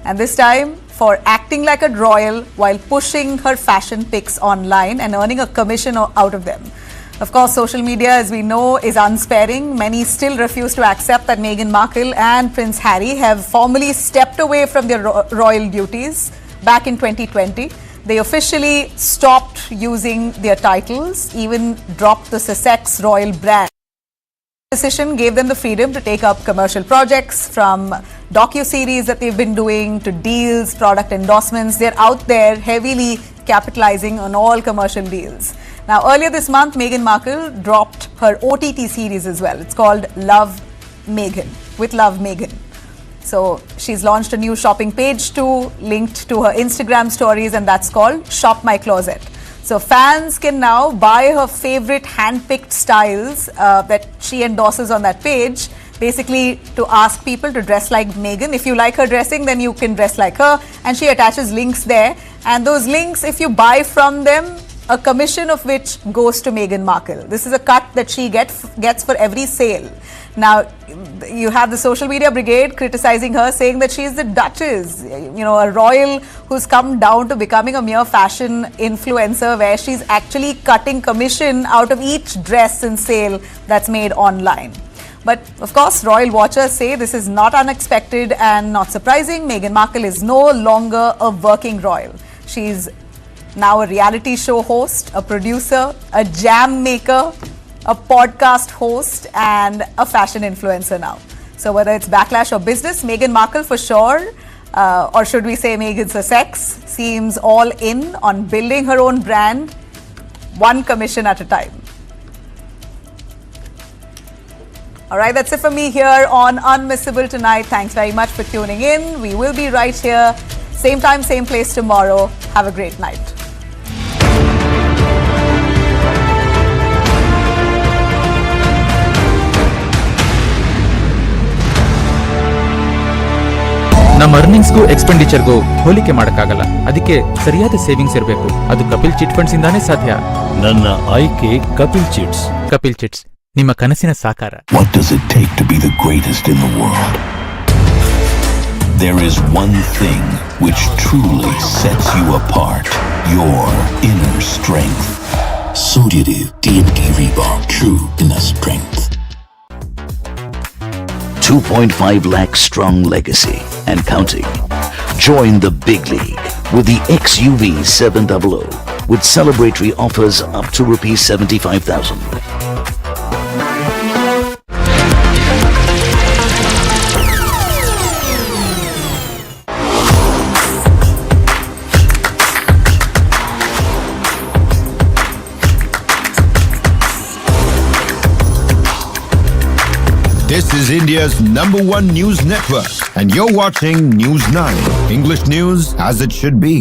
and this time for acting like a royal while pushing her fashion pics online and earning a commission out of them. Of course, social media, as we know, is unsparing. Many still refuse to accept that Meghan Markle and Prince Harry have formally stepped away from their royal duties back in 2020. They officially stopped using their titles, even dropped the Sussex royal brand. The decision gave them the freedom to take up commercial projects, from docu-series that they've been doing to deals, product endorsements. They're out there heavily capitalizing on all commercial deals. Now, earlier this month, Meghan Markle dropped her OTT series as well. It's called Love Meghan, with Love Meghan. So she's launched a new shopping page too, linked to her Instagram stories, and that's called Shop My Closet. So fans can now buy her favorite hand-picked styles that she endorses on that page, basically to ask people to dress like Meghan. If you like her dressing, then you can dress like her. And she attaches links there. And those links, if you buy from them, a commission of which goes to Meghan Markle. This is a cut that she gets for every sale. Now, you have the social media brigade criticizing her, saying that she is the Duchess, a royal who's come down to becoming a mere fashion influencer, where she's actually cutting commission out of each dress and sale that's made online. But of course, royal watchers say this is not unexpected and not surprising. Meghan Markle is no longer a working royal. She's now a reality show host, a producer, a jam maker, a podcast host, and a fashion influencer now. So whether it's backlash or business, Meghan Markle for sure, or should we say Meghan Sussex, seems all in on building her own brand, one commission at a time. All right, that's it for me here on Unmissable tonight. Thanks very much for tuning in. We will be right here, same time, same place tomorrow. Have a great night. ನಮ್ಮ ಅರ್ನಿಂಗ್ಸ್ಗೂ ಎಕ್ಸ್ಪೆಂಡಿಚರ್ಗೂ ಹೋಲಿಕೆ ಮಾಡೋಕ್ಕಾಗಲ್ಲ. ಅದಕ್ಕೆ ಸರಿಯಾದ savings ಇರಬೇಕು. ಅದು Kapil chit funds ಇಂದಾನೇ ಸಾಧ್ಯ. ನನ್ನ ಆಯ್ಕೆ ಕಪಿಲ್ ಚಿಟ್ಸ್. ಕಪಿಲ್ ಚಿಟ್ಸ್ ನಿಮ್ಮ ಕನಸಿನ ಸಾಕಾರ. What does it take to be the greatest in the world? There is one thing which truly sets you apart. Your inner strength. Sodium TNT Reebok, true inner strength. 2.5 lakh strong legacy and counting. Join the big league with the XUV 700 with celebratory offers up to ₹75,000. This is India's #1 news network, and you're watching News9, English news as it should be.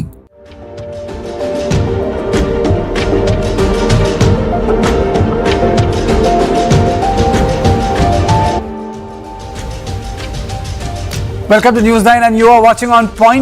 Welcome to News9, and you are watching on Point.